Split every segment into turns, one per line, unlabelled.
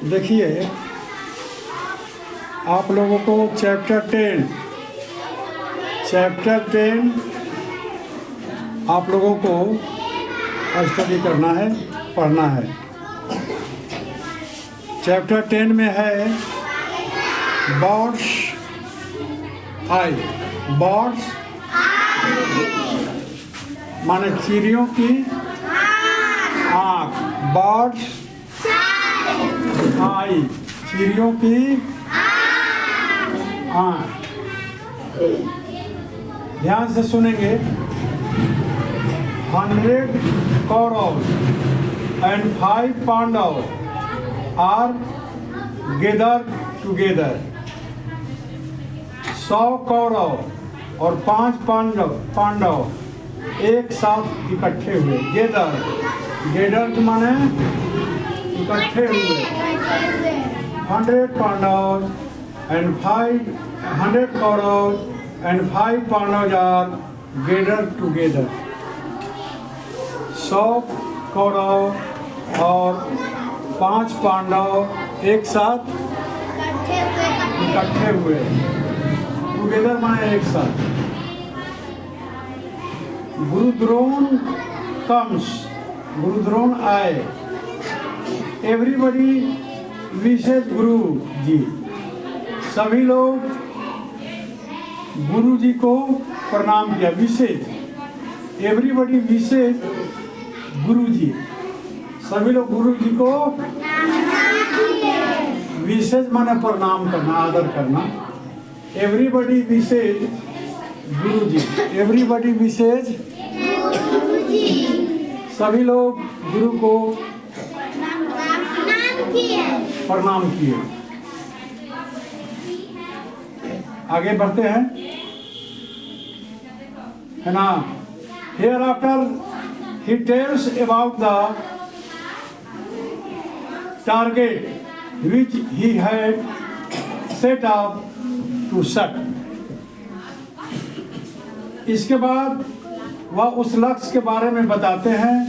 देखिए, आप लोगों को चैप्टर 10 आप लोगों को स्टडी करना है, पढ़ना है। चैप्टर 10 में है बर्ड्स आई। बर्ड्स माने चिड़ियों की आँख। बर्ड्स आई, चिड़ियों की आँख। ध्यान से सुनेंगे। 100 Kaurava and 5 Pandav are gathered together। 100 Kaurava और 5 पांडव एक साथ इकट्ठे हुए। गेदर माने इकट्ठे हुए। 100 Pandav and 100 Kaurava and 5 Pandav are gathered together। 100 Kaurava और 5 पांडव एक साथ इकट्ठे हुए। टुगेदर माने एक साथ। गुरुद्रोण कम्स, गुरुद्रोण आए। एवरीबडी विशेष गुरु जी, सभी लोग गुरु जी को प्रणाम किया। विशेष, एवरीबडी विशेष गुरु जी, सभी लोग गुरु जी को विशेष माने प्रणाम करना, आदर करना। एवरीबडी विशेष गुरु जी, एवरीबडी विशेष सभी लोग गुरु को प्रणाम किए। आगे बढ़ते हैं, है ना। Here after he tells about the target which he had set up to set। इसके बाद वह उस लक्ष्य के बारे में बताते हैं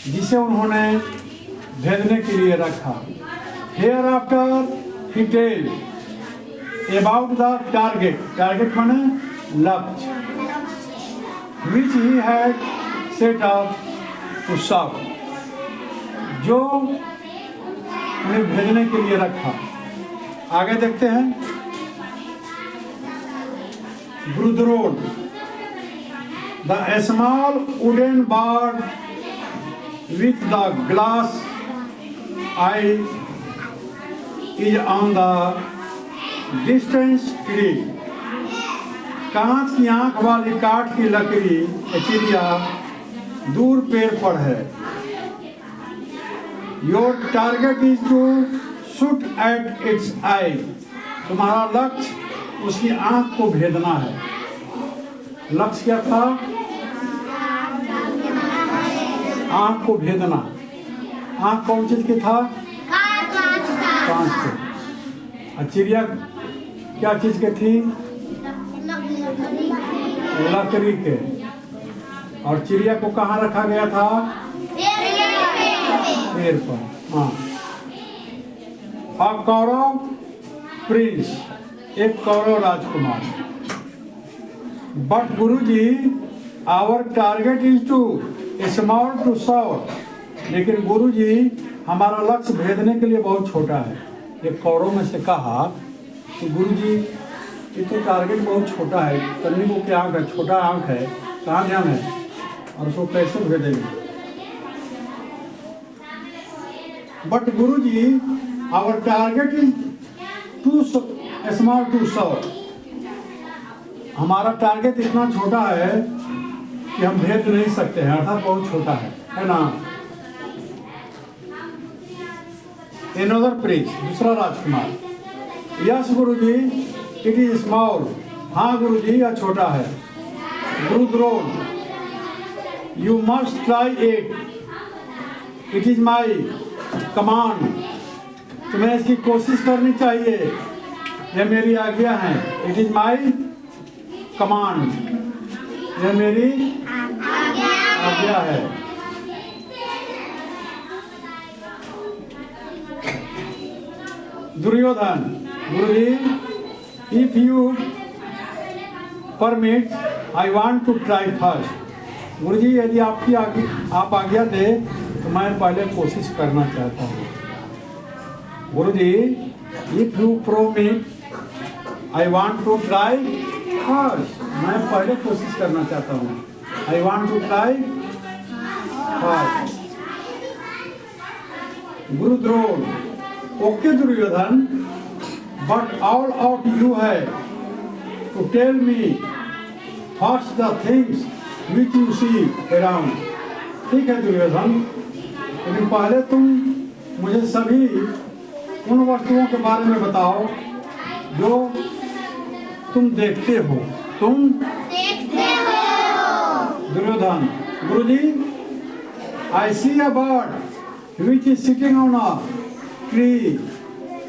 जिसे उन्होंने भेजने के लिए रखा। Hereafter he tells about the target माने लक्ष्य, which he had set up to serve, जो उन्हें भेजने के लिए रखा। आगे देखते हैं। Gurudron, the small wooden bird with the glass eye is on the distant tree। कांच की आंख वाली काठ की लकड़ी चिड़िया दूर पेड़ पर है। Your target is to shoot at its eye। तुम्हारा लक्ष्य उसकी आंख को भेदना है। लक्ष्य क्या था? आंख को भेदना। आंख कौन चीज की था? कांच के। चिड़िया क्या चीज के थी? लकड़ी के। और चिड़िया को कहाँ रखा गया था? पेड़ पर। हाँ। अब कौरव प्रिंस, एक कौरव राजकुमार। But Guruji our target is too small to serve. लेकिन गुरुजी हमारा लक्ष्य भेदने के लिए बहुत छोटा है। एक कौरव में से कहा कि गुरुजी ये तो टारगेट बहुत छोटा है, कन्नी को क्या आँख है, छोटा आँख है, कहाँ ध्यान है, और उसको कैसे भेजेंगे। But Guruji our target is too small to serve. हमारा टारगेट इतना छोटा है कि हम भेज नहीं सकते हैं, अर्थात बहुत छोटा है ना। एनदर प्रिंस, दूसरा राजकुमार। Yes Guruji it is small. हाँ गुरुजी यह छोटा है। Gurudrona, you must try it is my command. तुम्हें इसकी कोशिश करनी चाहिए, यह मेरी आज्ञा है। इट इज माई कमांड, यह मेरी आज्ञा है। दुर्योधन, गुरुजी, if you permit, I want to try first. गुरुजी यदि आप आज्ञा दे तो मैं पहले कोशिश करना चाहता हूँ। गुरुजी, if you permit, I want to try first. मैं पहले कोशिश करना चाहता हूँ। I want to try first. Guru Drona, okay Duryodhana, but all of you have to tell me first the things which you see around. ठीक है दुर्योधन, लेकिन पहले तुम मुझे सभी उन वस्तुओं के बारे में बताओ जो तुम देखते हो। दुर्योधन, गुरुजी, I see a bird which is sitting on a tree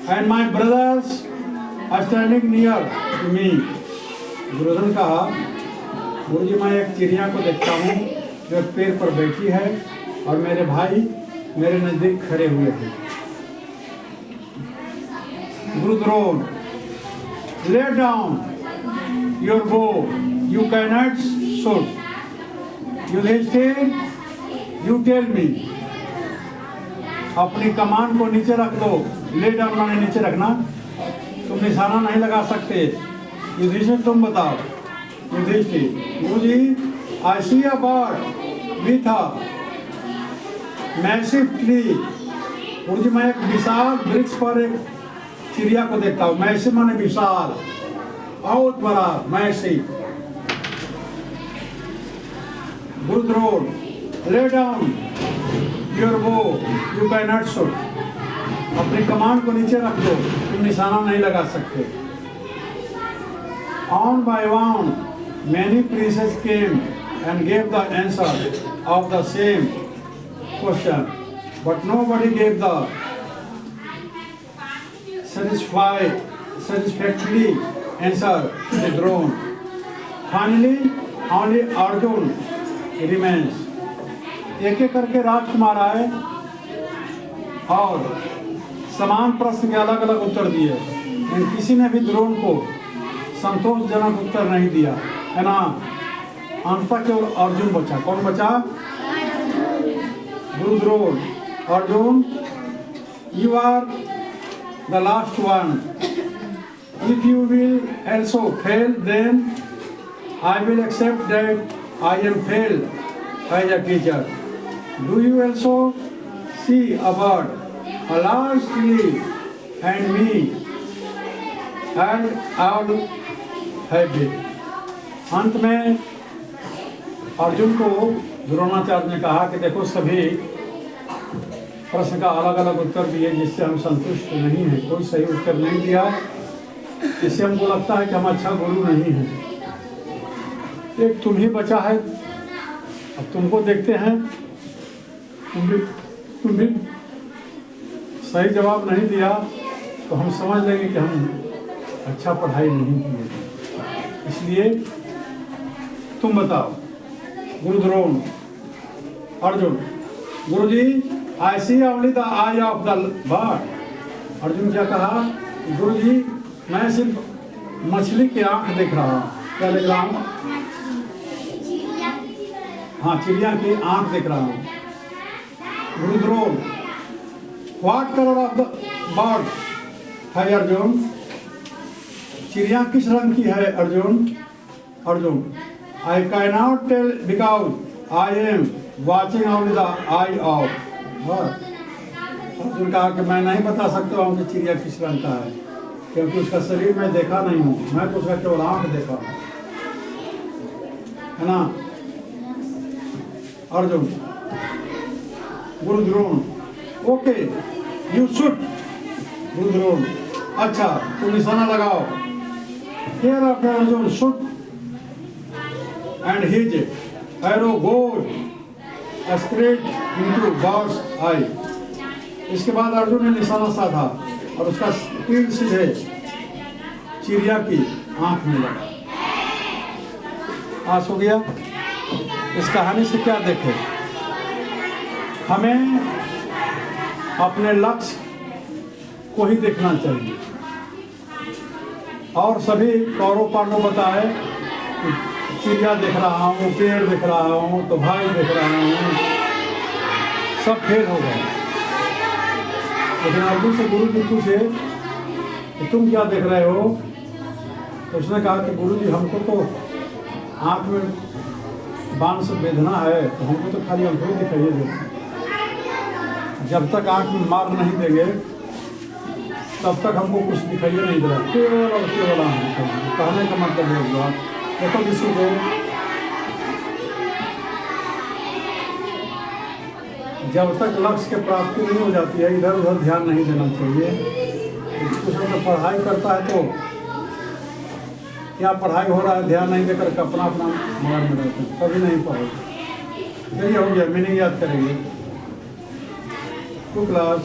and my brothers are standing near to me. Duryodhan कहा, गुरुजी मैं एक चिड़िया को देखता हूँ जो पेड़ पर बैठी है और मेरे भाई मेरे नजदीक खड़े हुए हैं। गुरु Drona, lay down your bow, you cannot shoot. Yudhishthir, you tell me. अपनी कमान को नीचे रख दो। ले डाउन माने नीचे रखना। तुम निशाना नहीं लगा सकते। युधिष्ठिर तुम बताओ। युधिष्ठिर, गुरुजी, I see a bird with a massive tree. गुरुजी मैं एक विशाल वृक्ष पर एक चिड़िया को देखता हूँ। मैसिव माने विशाल, बहुत बड़ा, massive. Guru Drona, lay down your bow, you cannot shoot. अपनी कमान को नीचे रख दो, तुम निशाना नहीं लगा सकते। On by one, many princes came and gave the answer of the same question, but nobody gave the satisfactory answer to the throne. Finally, only Arjun remains. एक एक करके राजकुमार आए और समान प्रश्न के अलग अलग उत्तर दिए, लेकिन किसी ने भी द्रोण को संतोषजनक उत्तर नहीं दिया, है ना। अंत तक केवल अर्जुन बचा। कौन बचा? Guru Drona. Arjuna, you are the last one. If you will also fail, then I will accept that I am failed as a teacher. Do you also see a bird, a large tree, and me, and all have it? अंत में अर्जुन को द्रोणाचार्य ने कहा कि देखो सभी प्रश्न का अलग अलग उत्तर दिए जिससे हम संतुष्ट नहीं हैं, कोई सही उत्तर नहीं दिया, इससे हमको लगता है कि हम अच्छा गुरु नहीं हैं। एक तुम ही बचा है, अब तुमको देखते हैं, तुम भी सही जवाब नहीं दिया तो हम समझ लेंगे कि हम अच्छा पढ़ाई नहीं किए, इसलिए तुम बताओ। गुरु द्रोण। अर्जुन, गुरुजी, I see only the eye of the bird. Arjun क्या कहा? गुरुजी मैं सिर्फ मछली की आंख देख रहा हूँ। क्या देख रहा हूँ? हाँ, चिड़िया की आंख देख रहा हूँ। गुरु Drona, What color of the bird है अर्जुन? चिड़िया किस रंग की है Arjun? Arjun, I cannot tell because I am watching only the eye of bird. Arjun कहा कि मैं नहीं बता सकता हूँ कि चिड़िया किस रंग का है, क्योंकि उसका शरीर मैं देखा नहीं हूँ, मैं तो उसका केवल आंख देखा हूँ, है ना। अर्जुन। गुरु द्रोण, ओके यू शूट। गुरु द्रोण, अच्छा तुम निशाना लगाओ। Here after Arjun shoot and his arrow goes straight into bird's eye. इसके बाद अर्जुन ने निशाना साधा और उसका तीर सीधे चिड़िया की आंख में लगा। आज हो गया। इस कहानी से क्या देखे? हमें अपने लक्ष्य को ही देखना चाहिए। और सभी कौरव पांडव बताए कि चिड़िया देख रहा हूँ, पेड़ देख रहा हूँ, तो भाई देख रहा हूँ, सब फेल हो गए। लेकिन अर्जुन से गुरु जी पूछे कि तुम क्या देख रहे हो? तो उसने कहा कि गुरु जी हमको तो आँख में बाण से वेदना है, तो हमको तो खाली अंधेरे दिखाइए देते। जब तक आँख में मार नहीं देंगे तब तक हमको कुछ दिखाइए नहीं दे रहा, केवल और केवल आँख दिखाइए। कहने का मतलब है बात देखो किसी को जब तक लक्ष्य की प्राप्ति नहीं हो जाती है इधर उधर ध्यान नहीं देना चाहिए। कुछ अगर पढ़ाई करता है तो क्या पढ़ाई हो रहा है ध्यान नहीं देकर के अपना अपना मगन में रहते हैं, कभी नहीं पढ़ेगा। यही हो गया, मैंने याद करेंगे। To class